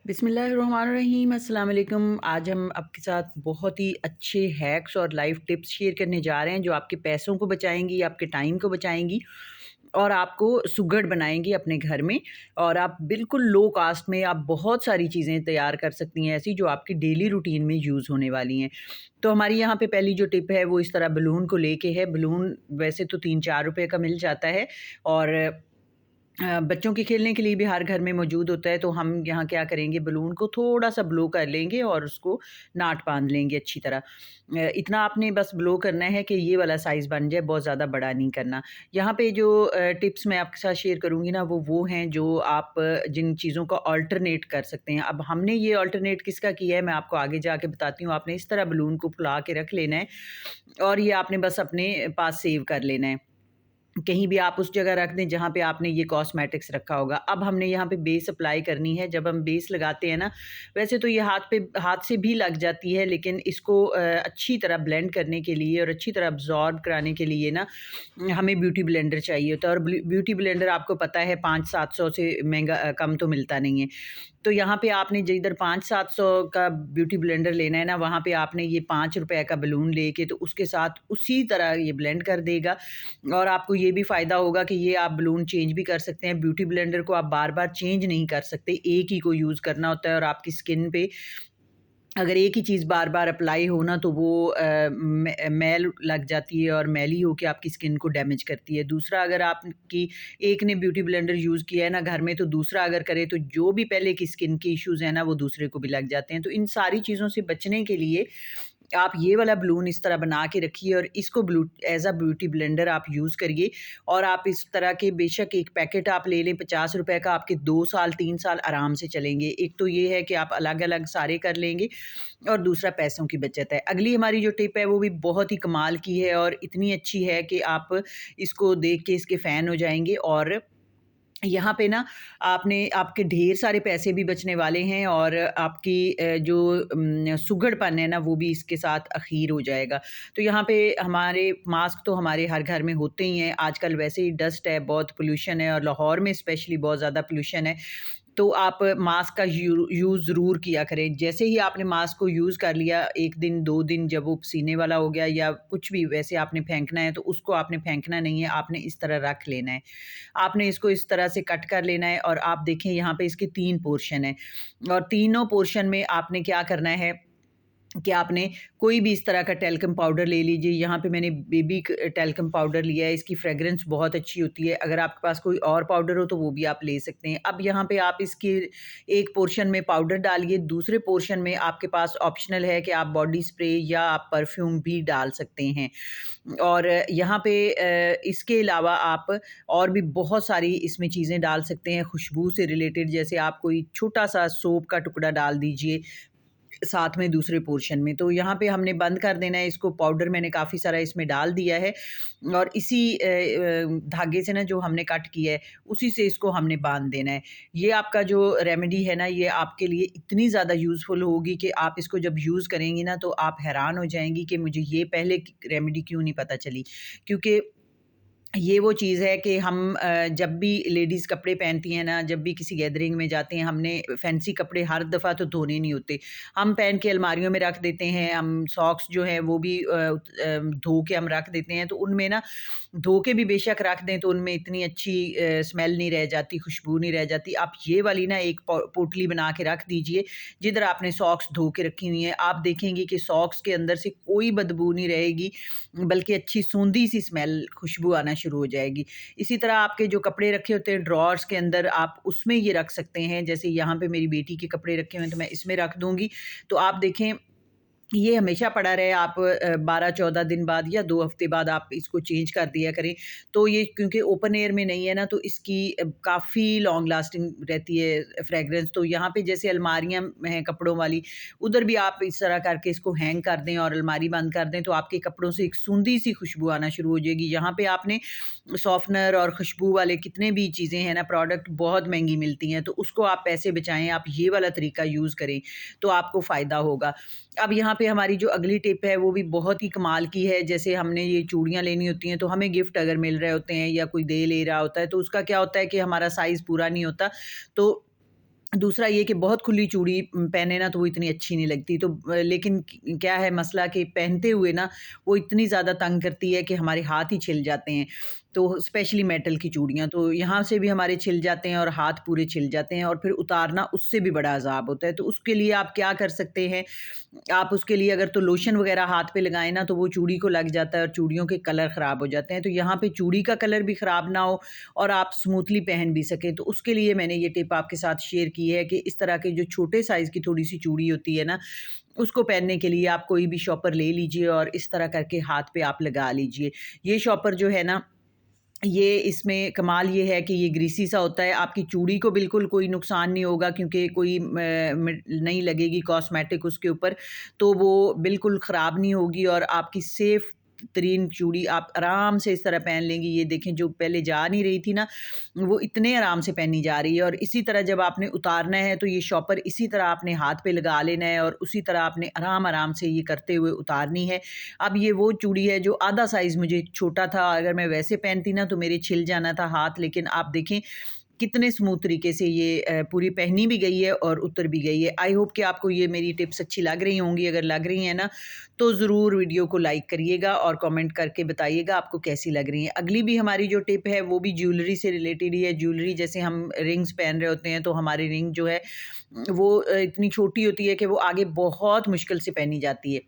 बिस्मिल्लाहिर्रहमानिर्रहीम अस्सलाम वालेकुम। आज हम आपके साथ बहुत ही अच्छे हैक्स और लाइफ टिप्स शेयर करने जा रहे हैं जो आपके पैसों को बचाएँगी, आपके टाइम को बचाएँगी और आपको सुघड़ बनाएँगी अपने घर में। और आप बिल्कुल लो कॉस्ट में आप बहुत सारी चीज़ें तैयार कर सकती हैं ऐसी जो आपकी डेली रूटीन में यूज़ होने वाली हैं। तो हमारी यहाँ पे पहली जो टिप है वो इस तरह बलून को लेके है। बलून वैसे तो 3-4 रुपए का मिल जाता है और बच्चों के खेलने के लिए भी हर घर में मौजूद होता है, तो हम यहाँ क्या करेंगे बलून को थोड़ा-सा ब्लो कर लेंगे और उसको नाट बाँध लेंगे अच्छी तरह। इतना आपने बस ब्लो करना है कि ये वाला साइज़ बन जाए, बहुत ज़्यादा बड़ा नहीं करना। यहाँ पे जो टिप्स मैं आपके साथ शेयर करूँगी ना वो हैं जो आप जिन चीज़ों का अल्टरनेट कर सकते हैं। अब हमने ये अल्टरनेट किसका किया है मैं आपको आगे जाके बताती हूँ। आपने इस तरह बलून को फुला के रख लेना है और ये आपने बस अपने पास सेव कर लेना है। कहीं भी आप उस जगह रख दें जहाँ पे आपने ये कॉस्मेटिक्स रखा होगा। अब हमने यहाँ पे बेस अप्लाई करनी है। जब हम बेस लगाते हैं ना, वैसे तो ये हाथ से भी लग जाती है, लेकिन इसको अच्छी तरह ब्लेंड करने के लिए और अच्छी तरह अब्ज़ॉर्ब कराने के लिए ना हमें ब्यूटी ब्लेंडर चाहिए होता है। और ब्यूटी ब्लेंडर आपको पता है 500-700 से महँगा कम तो मिलता नहीं है। तो यहाँ पे आपने जिधर 500-700 का ब्यूटी ब्लेंडर लेना है ना, वहाँ पे आपने ये ₹5 का बलून लेके तो उसके साथ उसी तरह ये ब्लेंड कर देगा। और आपको ये भी फ़ायदा होगा कि ये आप बलून चेंज भी कर सकते हैं। ब्यूटी ब्लेंडर को आप बार-बार चेंज नहीं कर सकते, एक ही को यूज़ करना होता है और आपकी स्किन पे अगर एक ही चीज़ बार-बार अप्लाई हो ना तो वो मैल लग जाती है और मैली होके आपकी स्किन को डैमेज करती है। दूसरा, अगर आपकी एक ने ब्यूटी ब्लेंडर यूज़ किया है ना घर में, तो दूसरा अगर करे तो जो भी पहले की स्किन के इश्यूज़ हैं ना वो दूसरे को भी लग जाते हैं। तो इन सारी चीज़ों से बचने के लिए आप ये वाला बलून इस तरह बना के रखिए और इसको एज़ अ ब्यूटी ब्लेंडर आप यूज़ करिए। और आप इस तरह के बेशक एक पैकेट आप ले लें ₹50 का, आपके 2 साल 3 साल आराम से चलेंगे। एक तो ये है कि आप अलग-अलग सारे कर लेंगे और दूसरा पैसों की बचत है। अगली हमारी जो टिप है वो भी बहुत ही कमाल की है और इतनी अच्छी है कि आप इसको देख के इसके फ़ैन हो जाएँगे। और यहाँ पे ना आपके ढेर सारे पैसे भी बचने वाले हैं और आपकी जो सुघड़पन है ना वो भी इसके साथ अख़ीर हो जाएगा। तो यहाँ पे हमारे मास्क तो हमारे हर घर में होते ही हैं। आजकल वैसे ही डस्ट है, बहुत पॉल्यूशन है और लाहौर में स्पेशली बहुत ज़्यादा पॉल्यूशन है। तो आप मास्क का यूज़ ज़रूर किया करें। जैसे ही आपने मास्क को यूज़ कर लिया 1 दिन 2 दिन, जब वो पसीने वाला हो गया या कुछ भी वैसे आपने फेंकना है, तो उसको आपने फेंकना नहीं है, आपने इस तरह रख लेना है। आपने इसको इस तरह से कट कर लेना है और आप देखें यहाँ पे इसके 3 पोर्शन हैं और तीनों पोर्शन में आपने क्या करना है कि आपने कोई भी इस तरह का टैल्कम पाउडर ले लीजिए। यहाँ पे मैंने बेबी टैल्कम पाउडर लिया है, इसकी फ्रेगरेंस बहुत अच्छी होती है। अगर आपके पास कोई और पाउडर हो तो वो भी आप ले सकते हैं। अब यहाँ पे आप इसके एक पोर्शन में पाउडर डालिए, दूसरे पोर्शन में आपके पास ऑप्शनल है कि आप बॉडी स्प्रे या आप परफ्यूम भी डाल सकते हैं। और यहाँ पे इसके अलावा आप और भी बहुत सारी इसमें चीज़ें डाल सकते हैं खुशबू से रिलेटेड। जैसे आप कोई छोटा-सा सोप का टुकड़ा डाल दीजिए साथ में दूसरे पोर्शन में। तो यहाँ पे हमने बंद कर देना है इसको। पाउडर मैंने काफ़ी सारा इसमें डाल दिया है और इसी धागे से ना जो हमने कट किया है उसी से इसको हमने बांध देना है। ये आपका जो रेमेडी है ना ये आपके लिए इतनी ज़्यादा यूज़फुल होगी कि आप इसको जब यूज़ करेंगी ना तो आप हैरान हो जाएँगी कि मुझे ये पहले रेमेडी क्यों नहीं पता चली। क्योंकि ये वो चीज़ है कि हम जब भी लेडीज़ कपड़े पहनती हैं ना, जब भी किसी गैदरिंग में जाते हैं, हमने फैंसी कपड़े हर दफ़ा तो धोने नहीं होते। हम पहन के अलमारियों में रख देते हैं, हम सॉक्स जो हैं वो भी धो के हम रख देते हैं। तो उनमें ना धो के भी बेशक रख दें तो उनमें इतनी अच्छी स्मेल नहीं रह जाती, खुशबू नहीं रह जाती। आप ये वाली ना एक पोटली बना के रख दीजिए, जिधर आपने सॉक्स धो के रखी हुई हैं। आप देखेंगी कि सॉक्स के अंदर से कोई बदबू नहीं रहेगी, बल्कि अच्छी सूंधी सी स्मेल, खुशबू आना शुरू हो जाएगी। इसी तरह आपके जो कपड़े रखे होते हैं ड्रॉअर्स के अंदर, आप उसमें ये रख सकते हैं। जैसे यहाँ पे मेरी बेटी के कपड़े रखे हुए हैं तो मैं इसमें रख दूँगी। तो आप देखें ये हमेशा पड़ा रहे। आप 12-14 दिन बाद या 2 हफ्ते बाद आप इसको चेंज कर दिया करें। तो ये क्योंकि ओपन एयर में नहीं है ना तो इसकी काफ़ी लॉन्ग लास्टिंग रहती है फ्रेग्रेंस। तो यहाँ पे जैसे अलमारियाँ हैं कपड़ों वाली, उधर भी आप इस तरह करके इसको हैंग कर दें और अलमारी बंद कर दें तो आपके कपड़ों से एक सूंधी-सी खुशबू आना शुरू हो जाएगी। यहाँ पे आपने सॉफ्टनर और खुशबू वाले कितने भी चीज़ें हैं ना प्रोडक्ट बहुत महँगी मिलती हैं, तो उसको आप पैसे बचाएँ, आप ये वाला तरीका यूज़ करें, तो आपको फ़ायदा होगा। अब यहाँ पे हमारी जो अगली टिप है वो भी बहुत ही कमाल की है। जैसे हमने ये चूड़ियाँ लेनी होती हैं तो हमें गिफ्ट अगर मिल रहे होते हैं या कोई दे ले रहा होता है तो उसका क्या होता है कि हमारा साइज़ पूरा नहीं होता। तो दूसरा ये कि बहुत खुली चूड़ी पहने ना तो वो इतनी अच्छी नहीं लगती, तो लेकिन क्या है मसला कि पहनते हुए ना वो इतनी ज़्यादा तंग करती है कि हमारे हाथ ही छिल जाते हैं। तो स्पेशली मेटल की चूड़ियाँ तो यहाँ से भी हमारे छिल जाते हैं और हाथ पूरे छिल जाते हैं, और फिर उतारना उससे भी बड़ा अज़ाब होता है। तो उसके लिए आप क्या कर सकते हैं, आप उसके लिए अगर तो लोशन वग़ैरह हाथ पे लगाएँ ना तो वो चूड़ी को लग जाता है और चूड़ियों के कलर ख़राब हो जाते हैं। तो यहाँ पे चूड़ी का कलर भी ख़राब ना हो और आप स्मूथली पहन भी सकें। तो उसके लिए मैंने ये टिप आपके साथ शेयर की है कि इस तरह के जो छोटे साइज़ की थोड़ी-सी चूड़ी होती है ना, उसको पहनने के लिए आप कोई भी शॉपर ले लीजिए और इस तरह करके हाथ पे आप लगा लीजिए। ये शॉपर जो है ना, ये इसमें कमाल ये है कि ये ग्रीसी सा होता है, आपकी चूड़ी को बिल्कुल कोई नुकसान नहीं होगा क्योंकि कोई नहीं लगेगी कॉस्मेटिक उसके ऊपर, तो वो बिल्कुल ख़राब नहीं होगी और आपकी सेफ़ तरीन चूड़ी आप आराम से इस तरह पहन लेंगी। ये देखें, जो पहले जा नहीं रही थी ना, वो इतने आराम से पहनी जा रही है। और इसी तरह जब आपने उतारना है तो ये शॉपर इसी तरह आपने हाथ पे लगा लेना है और उसी तरह आपने आराम-आराम से ये करते हुए उतारनी है। अब ये वो चूड़ी है जो आधा साइज़ मुझे छोटा था, अगर मैं वैसे पहनती ना तो मेरे छिल जाना था हाथ, लेकिन आप देखें कितने स्मूथ तरीके से ये पूरी पहनी भी गई है और उतर भी गई है। आई होप कि आपको ये मेरी टिप्स अच्छी लग रही होंगी। अगर लग रही हैं ना, तो ज़रूर वीडियो को लाइक करिएगा और कमेंट करके बताइएगा आपको कैसी लग रही हैं। अगली भी हमारी जो टिप है वो भी ज्वेलरी से रिलेटेड ही है। ज्वेलरी जैसे हम रिंग्स पहन रहे होते हैं तो हमारी रिंग जो है वो इतनी छोटी होती है कि वो आगे बहुत मुश्किल से पहनी जाती है।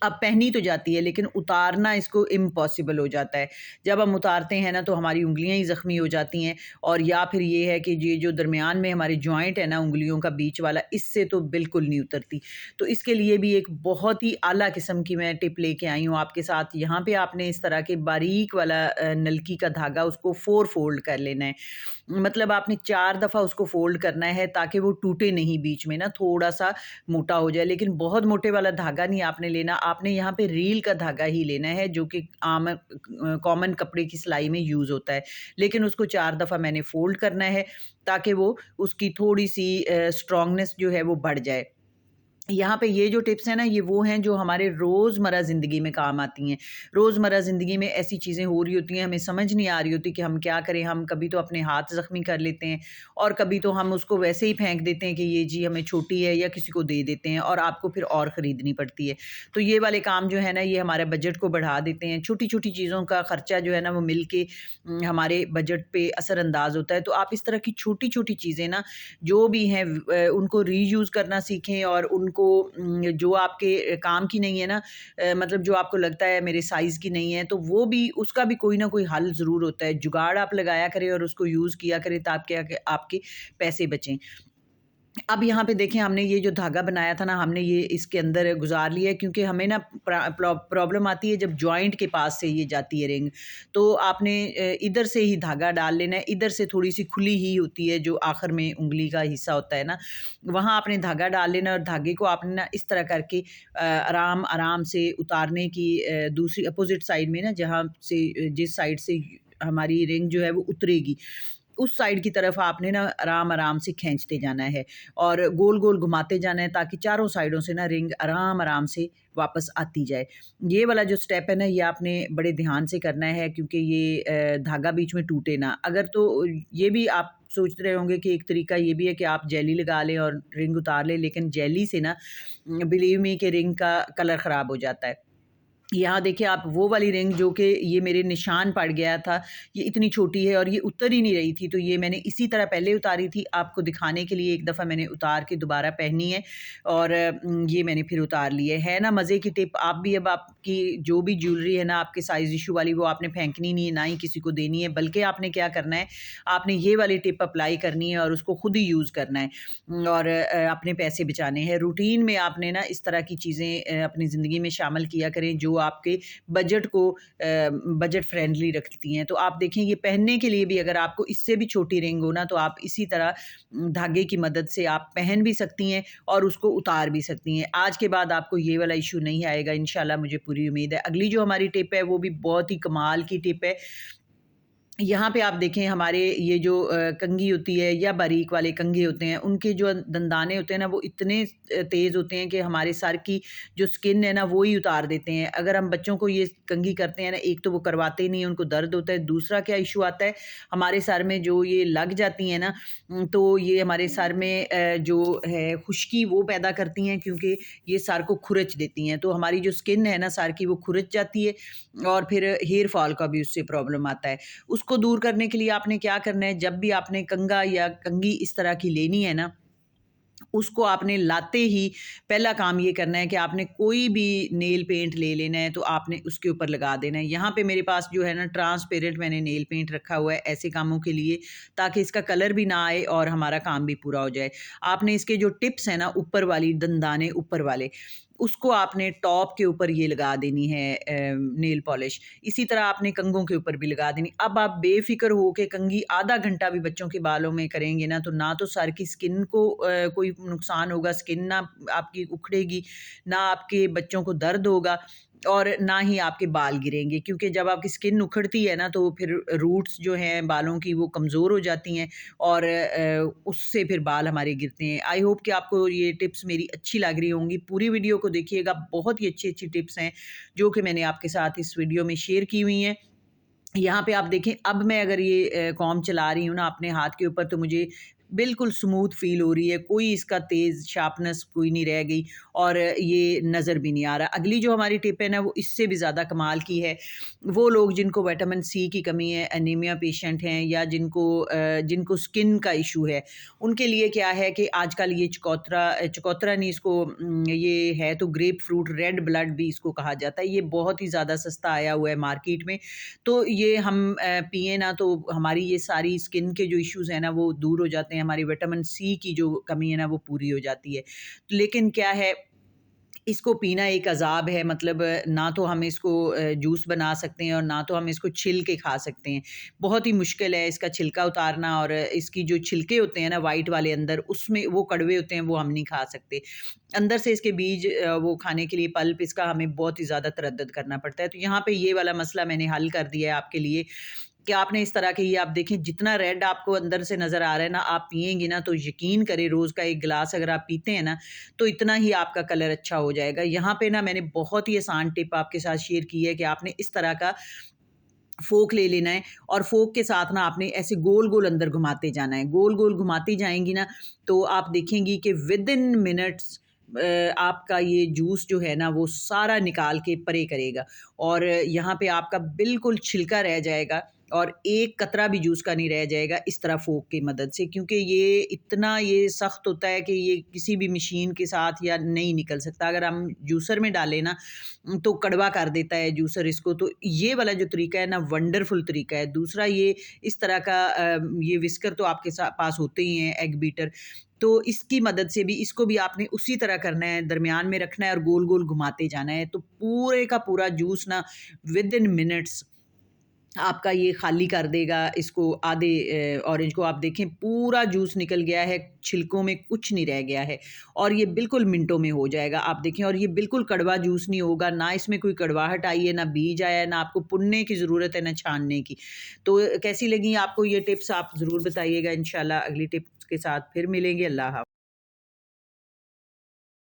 अब पहनी तो जाती है लेकिन उतारना इसको इम्पॉसिबल हो जाता है। जब हम उतारते हैं ना तो हमारी उँगलियाँ ही ज़ख्मी हो जाती हैं, और या फिर ये है कि ये जो दरमियान में हमारे जॉइंट है ना उँगलियों का बीच वाला, इससे तो बिल्कुल नहीं उतरती। तो इसके लिए भी एक बहुत ही आला किस्म की मैं टिप लेके आई हूँ आपके साथ। यहाँ पे आपने इस तरह के बारीक वाला नलकी का धागा उसको 4 फ़ोल्ड कर लेना है। मतलब आपने 4 दफ़ा उसको फ़ोल्ड करना है ताकि वो टूटे नहीं बीच में ना, थोड़ा-सा मोटा हो जाए, लेकिन बहुत मोटे वाला धागा नहीं आपने लेना। आपने यहाँ पे रील का धागा ही लेना है जो कि आम कॉमन कपड़े की सिलाई में यूज़ होता है। लेकिन उसको 4 दफ़ा मैंने फ़ोल्ड करना है ताकि वो उसकी थोड़ी-सी स्ट्रॉन्गनेस जो है वो बढ़ जाए। यहाँ पे ये जो टिप्स हैं ना, ये वो हैं जो हमारे रोज़मर्रा ज़िंदगी में काम आती हैं। रोज़मर्रा ज़िंदगी में ऐसी चीज़ें हो रही होती हैं, हमें समझ नहीं आ रही होती कि हम क्या करें। हम कभी तो अपने हाथ ज़ख्मी कर लेते हैं और कभी तो हम उसको वैसे ही फेंक देते हैं कि ये जी हमें छोटी है, या किसी को दे देते हैं और आपको फिर और ख़रीदनी पड़ती है। तो ये वाले काम जो है ना, ये हमारे बजट को बढ़ा देते हैं। छोटी-छोटी चीज़ों का खर्चा जो है ना, वो मिल के हमारे बजट पे असरअंदाज़ होता है। तो आप इस तरह की छोटी-छोटी चीज़ें ना, जो भी हैं उनको रीयूज़ करना सीखें, और उनको जो आपके काम की नहीं है ना, मतलब जो आपको लगता है मेरे साइज़ की नहीं है, तो वो भी, उसका भी कोई ना कोई हल ज़रूर होता है। जुगाड़ आप लगाया करें और उसको यूज़ किया करें ताकि आपके पैसे बचें। अब यहाँ पे देखें, हमने ये जो धागा बनाया था ना, हमने ये इसके अंदर गुज़ार लिया है क्योंकि हमें ना प्रॉब्लम आती है जब जॉइंट के पास से ये जाती है रिंग। तो आपने इधर से ही धागा डाल लेना है, इधर से थोड़ी-सी खुली ही होती है जो आखिर में उँगली का हिस्सा होता है ना, वहाँ आपने धागा डाल लेना है और धागे को आपने ना इस तरह करके आराम से उतारने की दूसरी अपोज़िट साइड में ना, जहाँ से जिस साइड से हमारी रिंग जो है वो उतरेगी, उस साइड की तरफ आपने ना आराम-आराम से खींचते जाना है और गोल-गोल घुमाते जाना है ताकि चारों साइडों से ना रिंग आराम-आराम से वापस आती जाए। ये वाला जो स्टेप है ना, ये आपने बड़े ध्यान से करना है क्योंकि ये धागा बीच में टूटे ना। अगर तो ये भी आप सोच रहे होंगे कि एक तरीका ये भी है कि आप जेली लगा लें और रिंग उतार लें, लेकिन जेली से ना बिलीव मी कि रिंग का कलर ख़राब हो जाता है। यहाँ देखिए, आप वो वाली रिंग जो कि ये मेरे निशान पड़ गया था, ये इतनी छोटी है और ये उतर ही नहीं रही थी, तो ये मैंने इसी तरह पहले उतारी थी, आपको दिखाने के लिए एक दफ़ा मैंने उतार के दोबारा पहनी है और ये मैंने फिर उतार ली है ना मज़े की टिप। आप भी अब आपकी जो भी ज्वेलरी है ना आपके साइज़ इश्यू वाली, वो आपने फेंकनी नहीं है, ना ही किसी को देनी है, बल्कि आपने क्या करना है, आपने ये वाली टिप अप्लाई करनी है और उसको खुद ही यूज़ करना है और अपने पैसे बचाने हैं। रूटीन में आपने ना इस तरह की चीज़ें अपनी ज़िंदगी में शामिल किया करें जो आपके बजट को बजट फ्रेंडली रखती हैं। तो आप देखें, ये पहनने के लिए भी अगर आपको इससे भी छोटी रिंग हो ना, तो आप इसी तरह धागे की मदद से आप पहन भी सकती हैं और उसको उतार भी सकती हैं। आज के बाद आपको ये वाला इश्यू नहीं आएगा इंशाल्लाह, मुझे पूरी उम्मीद है। अगली जो हमारी टिप है वो भी बहुत ही कमाल की टिप है। यहाँ पे आप देखें हमारे ये जो कंघी होती है या बारीक वाले कंघे होते हैं, उनके जो दंदाने होते हैं ना, वो इतने तेज़ होते हैं कि हमारे सर की जो स्किन है ना, वो ही उतार देते हैं। अगर हम बच्चों को ये कंघी करते हैं ना, एक तो वो करवाते ही नहीं हैं, उनको दर्द होता है। दूसरा क्या इश्यू आता है, हमारे सर में जो ये लग जाती हैं ना, तो ये हमारे सर में जो है खुश्की वो पैदा करती हैं, क्योंकि ये सर को खुरच देती हैं। तो हमारी जो स्किन है ना सर की, वो खुरच जाती है और फिर हेयर फॉल का भी उससे प्रॉब्लम आता है। उसको दूर करने के लिए आपने क्या करना है, जब भी आपने कंघा या कंघी इस तरह की लेनी है ना, उसको आपने लाते ही पहला काम ये करना है कि आपने कोई भी नेल पेंट ले लेना है, तो आपने उसके ऊपर लगा देना है। यहाँ पे मेरे पास जो है ना ट्रांसपेरेंट मैंने नेल पेंट रखा हुआ है ऐसे कामों के लिए, ताकि इसका कलर भी ना आए और हमारा काम भी पूरा हो जाए। आपने इसके जो टिप्स हैं ना, ऊपर वाली दंदाने ऊपर वाले, उसको आपने टॉप के ऊपर ये लगा देनी है नेल पॉलिश। इसी तरह आपने कंघों के ऊपर भी लगा देनी। अब आप बेफ़िक्र हो के कंघी आधा घंटा भी बच्चों के बालों में करेंगे ना, तो ना तो सर की स्किन को कोई नुकसान होगा, स्किन ना आपकी उखड़ेगी, ना आपके बच्चों को दर्द होगा और ना ही आपके बाल गिरेंगे, क्योंकि जब आपकी स्किन उखड़ती है ना, तो फिर रूट्स जो हैं बालों की वो कमज़ोर हो जाती हैं और उससे फिर बाल हमारे गिरते हैं। आई होप कि आपको ये टिप्स मेरी अच्छी लग रही होंगी। पूरी वीडियो को देखिएगा, बहुत ही अच्छी-अच्छी टिप्स हैं जो कि मैंने आपके साथ इस वीडियो में शेयर की हुई हैं। यहाँ पे आप देखें, अब मैं अगर ये कॉम्ब चला रही हूँ ना अपने हाथ के ऊपर, तो मुझे बिल्कुल स्मूथ फ़ील हो रही है, कोई इसका तेज़ शार्पनेस कोई नहीं रह गई और ये नज़र भी नहीं आ रहा। अगली जो हमारी टिप है ना, वो इससे भी ज़्यादा कमाल की है। वो लोग जिनको विटामिन सी की कमी है, एनीमिया पेशेंट हैं या जिनको स्किन का इश्यू है, उनके लिए क्या है कि आजकल ये चकोतरा नहीं, इसको ये है तो ग्रेप फ्रूट रेड ब्लड भी इसको कहा जाता है। ये बहुत ही ज़्यादा सस्ता आया हुआ है मार्केट में। तो ये हम पिएँ ना, तो हमारी ये सारी स्किन के जो इश्यूज़ हैं ना, वो दूर हो जाते हैं, हमारी विटामिन सी की जो कमी है ना, वो पूरी हो जाती है। लेकिन क्या है, इसको पीना एक अज़ाब है, मतलब ना तो हम इसको जूस बना सकते हैं और ना तो हम इसको छिल के खा सकते हैं। बहुत ही मुश्किल है इसका छिलका उतारना, और इसकी जो छिलके होते हैं ना वाइट वाले अंदर, उसमें वो कड़वे होते हैं, वो हम नहीं खा सकते। अंदर से इसके बीज वो खाने के लिए पल्प इसका हमें बहुत ही ज़्यादा तरद्दुद करना पड़ता है। तो यहाँ पे ये वाला मसला मैंने हल कर दिया है आपके लिए कि आपने इस तरह के, ये आप देखें जितना रेड आपको अंदर से नज़र आ रहा है ना, आप पिएँगी ना तो यकीन करें रोज़ का 1 गिलास अगर आप पीते हैं ना, तो इतना ही आपका कलर अच्छा हो जाएगा। यहाँ पे ना मैंने बहुत ही आसान टिप आपके साथ शेयर की है कि आपने इस तरह का फ़ोर्क ले लेना है और फ़ोर्क के साथ ना आपने ऐसे गोल-गोल अंदर घुमाते जाना है। गोल-गोल घुमाती जाएँगी ना, तो आप देखेंगी कि विदिन मिनट्स आपका ये जूस जो है ना, वो सारा निकाल के परे करेगा और यहाँ पे आपका बिल्कुल छिलका रह जाएगा और एक कतरा भी जूस का नहीं रह जाएगा इस तरह फ़ोर्क की मदद से, क्योंकि ये इतना ये सख्त होता है कि ये किसी भी मशीन के साथ या नहीं निकल सकता। अगर हम जूसर में डालें ना, तो कड़वा कर देता है जूसर इसको। तो ये वाला जो तरीका है ना, वंडरफुल तरीका है। दूसरा ये इस तरह का ये विस्कर तो आपके पास होते ही हैं, एग बीटर, तो इसकी मदद से भी इसको भी आपने उसी तरह करना है, दरमियान में रखना है और गोल-गोल घुमाते जाना है। तो पूरे का पूरा जूस ना विद इन मिनट्स आपका ये खाली कर देगा इसको। आधे ऑरेंज को आप देखें पूरा जूस निकल गया है, छिलकों में कुछ नहीं रह गया है और ये बिल्कुल मिनटों में हो जाएगा। आप देखें, और ये बिल्कुल कड़वा जूस नहीं होगा, ना इसमें कोई कड़वाहट आई है, ना बीज आया है, ना आपको पुनने की ज़रूरत है, ना छानने की। तो कैसी लगी आपको ये टिप्स, आप ज़रूर बताइएगा। इंशाल्लाह अगली टिप्स के साथ फिर मिलेंगे। अल्लाह हाफ़िज़।